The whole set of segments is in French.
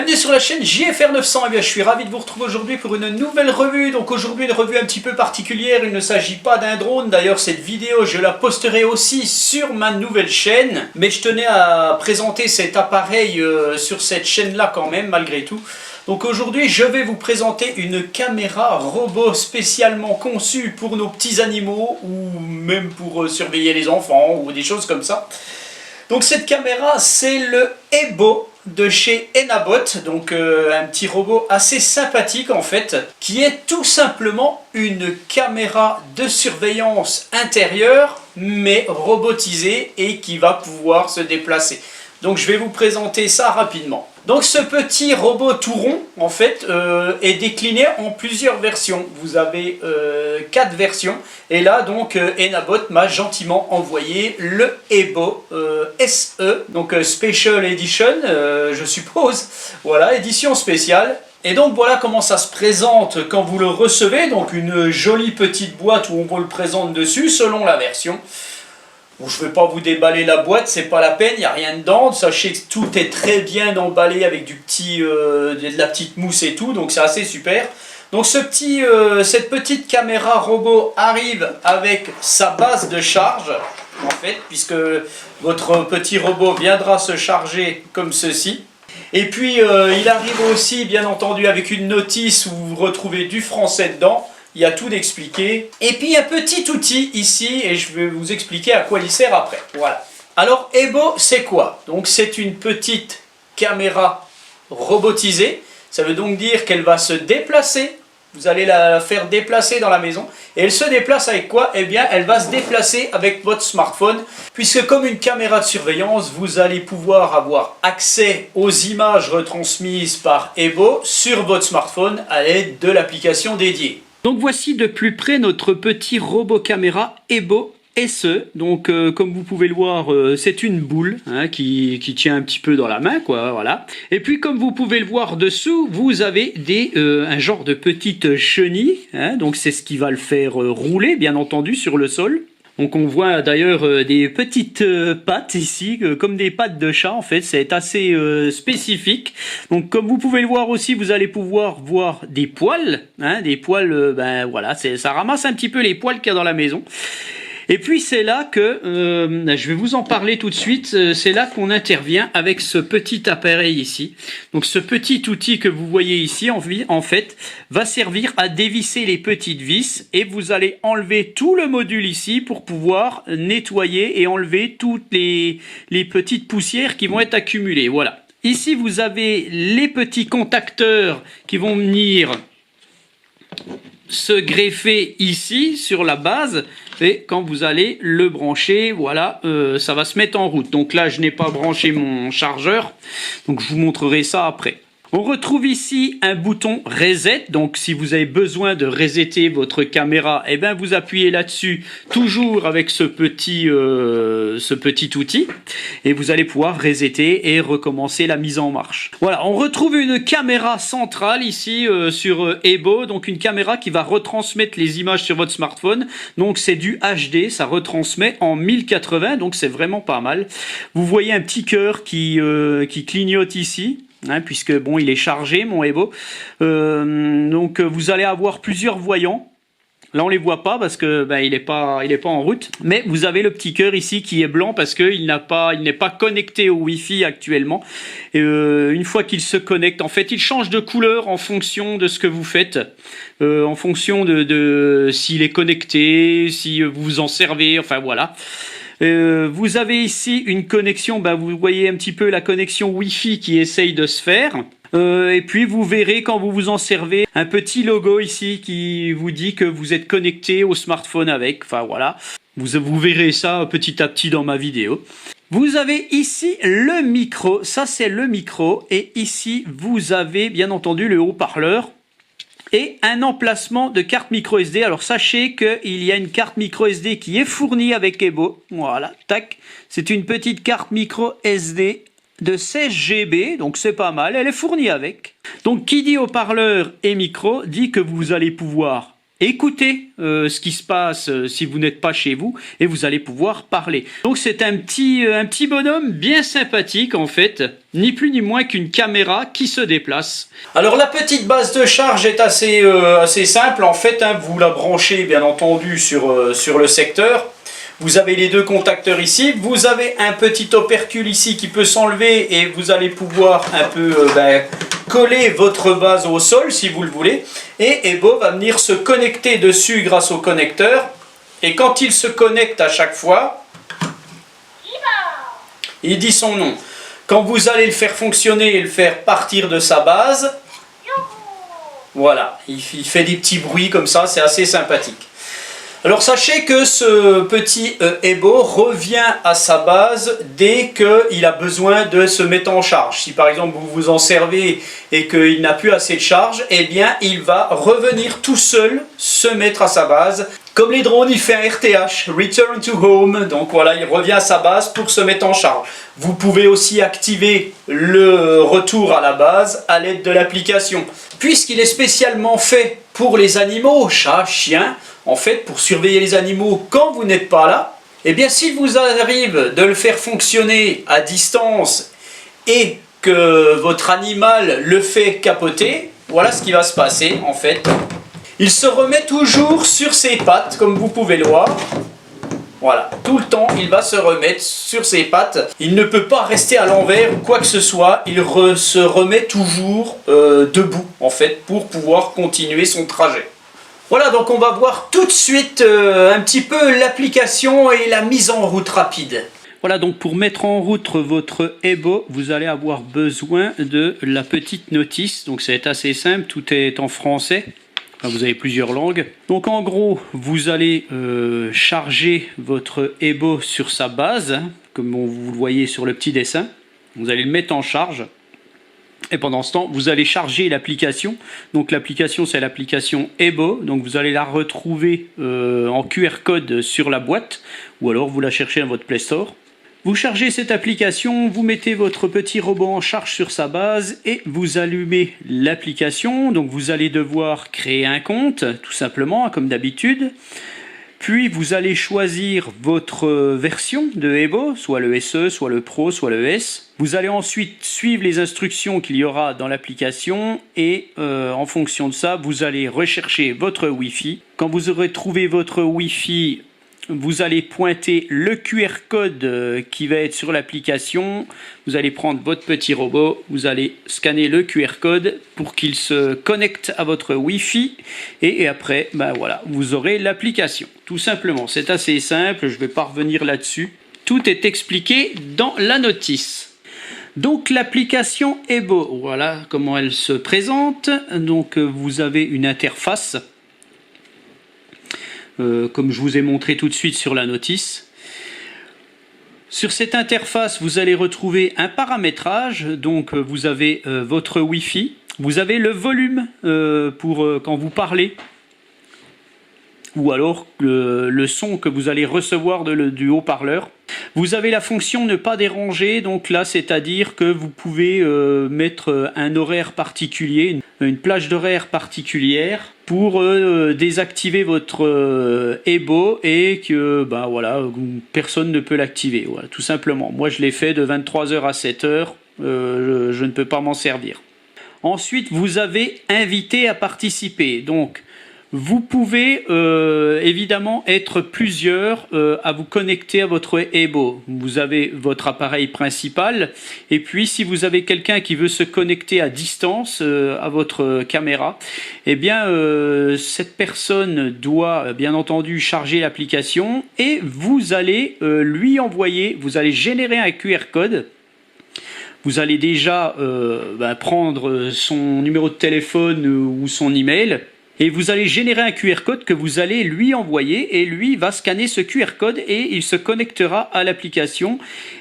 Bienvenue sur la chaîne JFR 900, et bien je suis ravi de vous retrouver aujourd'hui pour une nouvelle revue. Donc aujourd'hui une revue un petit peu particulière, il ne s'agit pas d'un drone. D'ailleurs cette vidéo je la posterai aussi sur ma nouvelle chaîne. Mais je tenais à présenter cet appareil sur cette chaîne là quand même malgré tout. Donc aujourd'hui je vais vous présenter une caméra robot spécialement conçue pour nos petits animaux ou même pour surveiller les enfants ou des choses comme ça. Donc cette caméra c'est le Ebo de chez Enabot, donc un petit robot assez sympathique en fait, qui est tout simplement une caméra de surveillance intérieure mais robotisée et qui va pouvoir se déplacer. Donc je vais vous présenter ça rapidement. Donc ce petit robot tout rond en fait est décliné en plusieurs versions. Vous avez 4 versions et là donc Enabot m'a gentiment envoyé le Ebo SE, donc Special Edition je suppose, voilà, édition spéciale. Et donc voilà comment ça se présente quand vous le recevez, donc une jolie petite boîte où on vous le présente dessus selon la version. Bon, je ne vais pas vous déballer la boîte, c'est pas la peine, il n'y a rien dedans. Sachez que tout est très bien emballé avec de la petite mousse et tout, donc c'est assez super. Donc cette petite caméra robot arrive avec sa base de charge, en fait, puisque votre petit robot viendra se charger comme ceci. Et puis il arrive aussi, bien entendu, avec une notice où vous retrouvez du français dedans. Il y a tout d'expliqué. Et puis un petit outil ici, et je vais vous expliquer à quoi il sert après. Voilà. Alors Ebo, c'est quoi? Donc c'est une petite caméra robotisée. Ça veut donc dire qu'elle va se déplacer. Vous allez la faire déplacer dans la maison. Et elle se déplace avec quoi? Eh bien, elle va se déplacer avec votre smartphone. Puisque comme une caméra de surveillance, vous allez pouvoir avoir accès aux images retransmises par Ebo sur votre smartphone à l'aide de l'application dédiée. Donc voici de plus près notre petit robot caméra Ebo SE. Donc comme vous pouvez le voir, c'est une boule hein, qui tient un petit peu dans la main, quoi, voilà. Et puis comme vous pouvez le voir dessous, vous avez un genre de petite chenille, hein, donc c'est ce qui va le faire rouler, bien entendu, sur le sol. Donc on voit d'ailleurs des petites pattes ici, comme des pattes de chat en fait, c'est assez spécifique. Donc comme vous pouvez le voir aussi, vous allez pouvoir voir des poils, hein, des poils, ben voilà, ça ramasse un petit peu les poils qu'il y a dans la maison. Et puis c'est là que, je vais vous en parler tout de suite, c'est là qu'on intervient avec ce petit appareil ici. Donc ce petit outil que vous voyez ici, en fait, va servir à dévisser les petites vis et vous allez enlever tout le module ici pour pouvoir nettoyer et enlever toutes les petites poussières qui vont être accumulées. Voilà. Ici vous avez les petits contacteurs qui vont venir se greffer ici sur la base et quand vous allez le brancher, voilà, ça va se mettre en route. Donc là je n'ai pas branché mon chargeur, donc je vous montrerai ça après. On retrouve ici un bouton reset, donc si vous avez besoin de resetter votre caméra, eh bien vous appuyez là-dessus, toujours avec ce petit outil, et vous allez pouvoir resetter et recommencer la mise en marche. Voilà, on retrouve une caméra centrale ici sur Ebo, donc une caméra qui va retransmettre les images sur votre smartphone, donc c'est du HD, ça retransmet en 1080, donc c'est vraiment pas mal. Vous voyez un petit cœur qui clignote ici. Hein, puisque bon il est chargé mon Ebo, donc vous allez avoir plusieurs voyants. Là on les voit pas parce que ben, il est pas en route, mais vous avez le petit cœur ici qui est blanc parce qu'il n'est pas connecté au Wi-Fi actuellement. Et, une fois qu'il se connecte, en fait il change de couleur en fonction de ce que vous faites, en fonction de s'il est connecté, si vous vous en servez, enfin voilà. Vous avez ici une connexion, ben vous voyez un petit peu la connexion Wi-Fi qui essaye de se faire. Et puis vous verrez quand vous vous en servez un petit logo ici qui vous dit que vous êtes connecté au smartphone avec. Enfin voilà, vous verrez ça petit à petit dans ma vidéo. Vous avez ici le micro, ça c'est le micro. Et ici vous avez bien entendu le haut-parleur. Et un emplacement de carte micro SD. Alors sachez qu'il y a une carte micro SD qui est fournie avec Ebo. Voilà, tac. C'est une petite carte micro SD de 16 GB, donc c'est pas mal. Elle est fournie avec. Donc qui dit haut-parleur et micro dit que vous allez pouvoir écouter ce qui se passe si vous n'êtes pas chez vous et vous allez pouvoir parler. Donc c'est un petit bonhomme bien sympathique en fait, ni plus ni moins qu'une caméra qui se déplace. Alors la petite base de charge est assez simple en fait, hein, vous la branchez bien entendu sur le secteur. Vous avez les deux contacteurs ici, vous avez un petit opercule ici qui peut s'enlever et vous allez pouvoir un peu coller votre base au sol si vous le voulez. Et Ebo va venir se connecter dessus grâce au connecteur. Et quand il se connecte à chaque fois, il dit son nom. Quand vous allez le faire fonctionner et le faire partir de sa base, voilà, il fait des petits bruits comme ça, c'est assez sympathique. Alors sachez que ce petit Ebo revient à sa base dès qu'il a besoin de se mettre en charge. Si par exemple vous vous en servez et qu'il n'a plus assez de charge, eh bien il va revenir tout seul se mettre à sa base. Comme les drones, il fait un RTH, Return to Home, donc voilà, il revient à sa base pour se mettre en charge. Vous pouvez aussi activer le retour à la base à l'aide de l'application. Puisqu'il est spécialement fait pour les animaux, chats, chiens, en fait, pour surveiller les animaux quand vous n'êtes pas là, eh bien, s'il vous arrive de le faire fonctionner à distance et que votre animal le fait capoter, voilà ce qui va se passer, en fait. Il se remet toujours sur ses pattes, comme vous pouvez le voir. Voilà, tout le temps, il va se remettre sur ses pattes. Il ne peut pas rester à l'envers ou quoi que ce soit. Il se remet toujours debout, en fait, pour pouvoir continuer son trajet. Voilà, donc on va voir tout de suite un petit peu l'application et la mise en route rapide. Voilà, donc pour mettre en route votre Ebo, vous allez avoir besoin de la petite notice. Donc c'est assez simple, tout est en français. Enfin, vous avez plusieurs langues. Donc en gros, vous allez charger votre Ebo sur sa base, hein, comme vous le voyez sur le petit dessin. Vous allez le mettre en charge. Et pendant ce temps, vous allez charger l'application. Donc l'application, c'est l'application Ebo. Donc vous allez la retrouver en QR code sur la boîte. Ou alors vous la cherchez dans votre Play Store. Vous chargez cette application, vous mettez votre petit robot en charge sur sa base et vous allumez l'application. Donc vous allez devoir créer un compte, tout simplement, comme d'habitude. Puis vous allez choisir votre version de Ebo, soit le SE, soit le Pro, soit le S. Vous allez ensuite suivre les instructions qu'il y aura dans l'application et en fonction de ça, vous allez rechercher votre Wi-Fi. Quand vous aurez trouvé votre Wi-Fi, vous allez pointer le QR code qui va être sur l'application. Vous allez prendre votre petit robot, vous allez scanner le QR code pour qu'il se connecte à votre Wi-Fi. Et après, ben voilà, vous aurez l'application. Tout simplement, c'est assez simple, je ne vais pas revenir là-dessus. Tout est expliqué dans la notice. Donc l'application Ebo, voilà comment elle se présente. Donc vous avez une interface. Comme je vous ai montré tout de suite sur la notice. Sur cette interface, vous allez retrouver un paramétrage. Donc vous avez votre Wi-Fi, vous avez le volume pour quand vous parlez, ou alors le son que vous allez recevoir du haut-parleur. Vous avez la fonction ne pas déranger, donc là c'est-à-dire que vous pouvez mettre un horaire particulier, une plage d'horaire particulière pour désactiver votre Ebo et que voilà, personne ne peut l'activer, voilà, tout simplement. Moi je l'ai fait de 23h à 7h, je ne peux pas m'en servir. Ensuite vous avez invité à participer, donc vous pouvez évidemment être plusieurs à vous connecter à votre Ebo. Vous avez votre appareil principal et puis si vous avez quelqu'un qui veut se connecter à distance à votre caméra, eh bien cette personne doit bien entendu charger l'application et vous allez lui envoyer, vous allez générer un QR code. Vous allez déjà prendre son numéro de téléphone ou son email. Et vous allez générer un QR code que vous allez lui envoyer et lui va scanner ce QR code et il se connectera à l'application.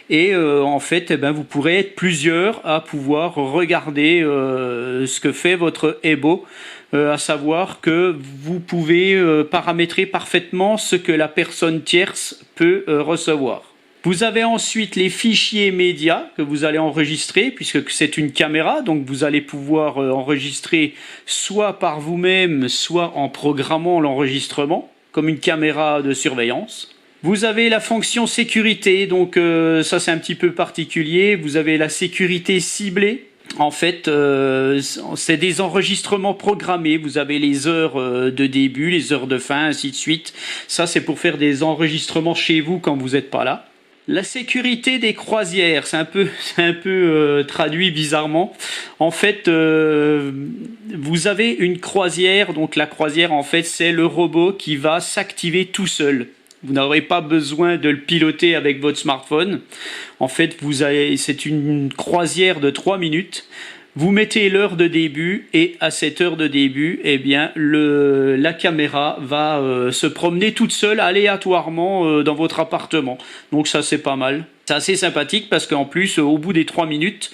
Et en fait, vous pourrez être plusieurs à pouvoir regarder ce que fait votre Ebo. À savoir que vous pouvez paramétrer parfaitement ce que la personne tierce peut recevoir. Vous avez ensuite les fichiers médias que vous allez enregistrer, puisque c'est une caméra, donc vous allez pouvoir enregistrer soit par vous-même, soit en programmant l'enregistrement, comme une caméra de surveillance. Vous avez la fonction sécurité, donc ça c'est un petit peu particulier. Vous avez la sécurité ciblée. En fait, c'est des enregistrements programmés. Vous avez les heures de début, les heures de fin, ainsi de suite. Ça, c'est pour faire des enregistrements chez vous quand vous n'êtes pas là. La sécurité des croisières, c'est un peu traduit bizarrement. En fait, vous avez une croisière. Donc la croisière, en fait, c'est le robot qui va s'activer tout seul. Vous n'aurez pas besoin de le piloter avec votre smartphone. En fait, c'est une croisière de 3 minutes. Vous mettez l'heure de début et à cette heure de début, eh bien, la caméra va se promener toute seule aléatoirement dans votre appartement. Donc ça, c'est pas mal. C'est assez sympathique parce qu'en plus, au bout des 3 minutes,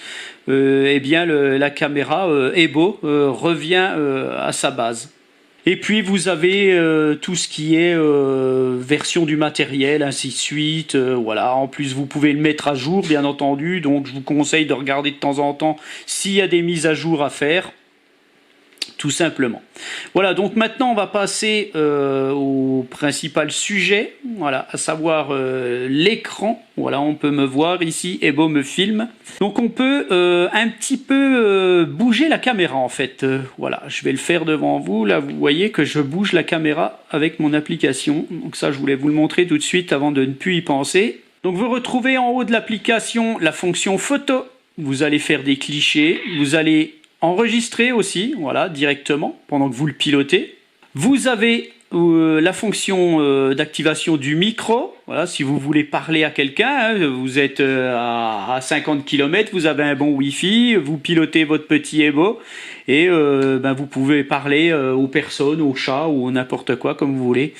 eh bien, la caméra Ebo revient à sa base. Et puis vous avez tout ce qui est version du matériel, ainsi de suite. Voilà. En plus, vous pouvez le mettre à jour, bien entendu. Donc, je vous conseille de regarder de temps en temps s'il y a des mises à jour à faire. Tout simplement. Voilà, donc maintenant on va passer au principal sujet, voilà, à savoir l'écran. Voilà, on peut me voir ici, Ebo me filme. Donc on peut un petit peu bouger la caméra en fait. Voilà, je vais le faire devant vous. Là, vous voyez que je bouge la caméra avec mon application. Donc ça, je voulais vous le montrer tout de suite avant de ne plus y penser. Donc vous retrouvez en haut de l'application la fonction photo. Vous allez faire des clichés, vous allez enregistrer aussi, voilà, directement, pendant que vous le pilotez. Vous avez la fonction d'activation du micro, voilà, si vous voulez parler à quelqu'un, hein, vous êtes à 50 km, vous avez un bon Wi-Fi, vous pilotez votre petit Ebo, et vous pouvez parler aux personnes, aux chats, ou n'importe quoi, comme vous voulez.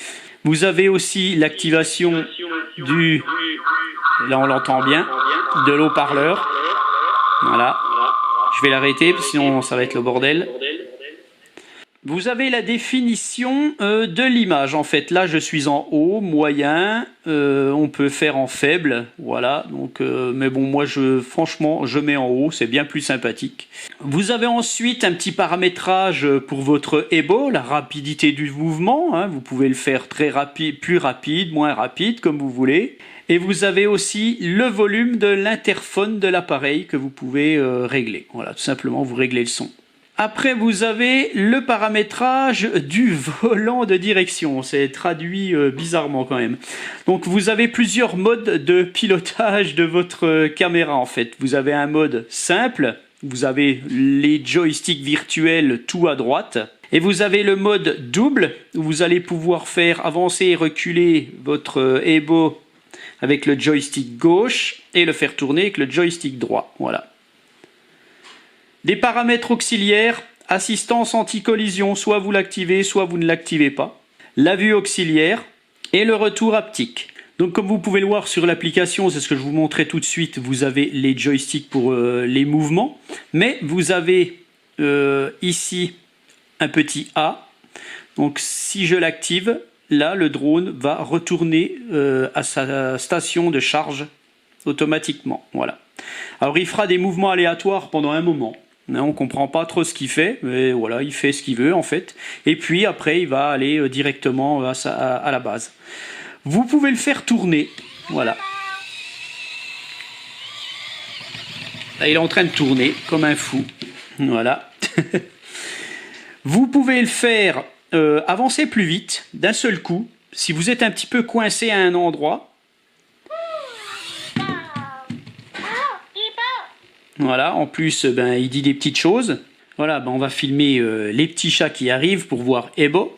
Vous avez aussi l'activation du... Là, on l'entend bien, de l'haut-parleur. Voilà. Je vais l'arrêter, sinon ça va être le bordel. Vous avez la définition de l'image. En fait, là, je suis en haut, moyen. On peut faire en faible, voilà. Donc, mais bon, moi, franchement, je mets en haut. C'est bien plus sympathique. Vous avez ensuite un petit paramétrage pour votre Ebo, la rapidité du mouvement. Hein. Vous pouvez le faire très rapide, plus rapide, moins rapide, comme vous voulez. Et vous avez aussi le volume de l'interphone de l'appareil que vous pouvez régler. Voilà, tout simplement, vous réglez le son. Après, vous avez le paramétrage du volant de direction. C'est traduit bizarrement quand même. Donc, vous avez plusieurs modes de pilotage de votre caméra en fait. Vous avez un mode simple. Vous avez les joysticks virtuels tout à droite. Et vous avez le mode double où vous allez pouvoir faire avancer et reculer votre Ebo avec le joystick gauche et le faire tourner avec le joystick droit. Voilà. Des paramètres auxiliaires, assistance anti-collision, soit vous l'activez, soit vous ne l'activez pas. La vue auxiliaire et le retour haptique. Donc comme vous pouvez le voir sur l'application, c'est ce que je vous montrais tout de suite, vous avez les joysticks pour les mouvements, mais vous avez ici un petit A. Donc si je l'active, là, le drone va retourner à sa station de charge automatiquement. Voilà. Alors, il fera des mouvements aléatoires pendant un moment. On ne comprend pas trop ce qu'il fait, mais voilà, il fait ce qu'il veut en fait. Et puis après, il va aller directement à la base. Vous pouvez le faire tourner. Voilà. Là, il est en train de tourner comme un fou. Voilà. Vous pouvez le faire avancer plus vite d'un seul coup. Si vous êtes un petit peu coincé à un endroit. Voilà, en plus, il dit des petites choses. Voilà, on va filmer les petits chats qui arrivent pour voir Ebo.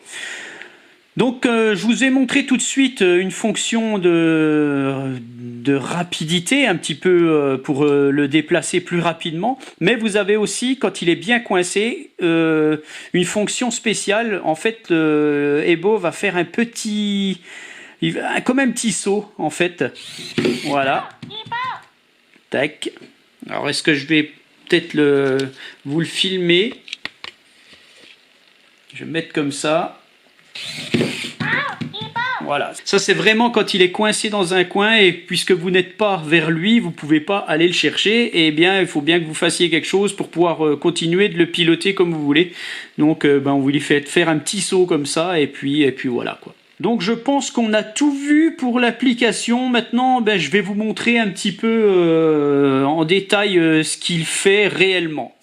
Donc, je vous ai montré tout de suite une fonction de rapidité, un petit peu pour le déplacer plus rapidement. Mais vous avez aussi, quand il est bien coincé, une fonction spéciale. En fait, Ebo va faire un petit... comme un petit saut, en fait. Voilà. Tac. Alors, est-ce que je vais peut-être vous le filmer? Je vais me mettre comme ça. Voilà, ça c'est vraiment quand il est coincé dans un coin et puisque vous n'êtes pas vers lui, vous pouvez pas aller le chercher, et bien il faut bien que vous fassiez quelque chose pour pouvoir continuer de le piloter comme vous voulez. Donc on vous lui fait faire un petit saut comme ça et puis voilà quoi. Donc je pense qu'on a tout vu pour l'application. Maintenant, je vais vous montrer un petit peu en détail ce qu'il fait réellement.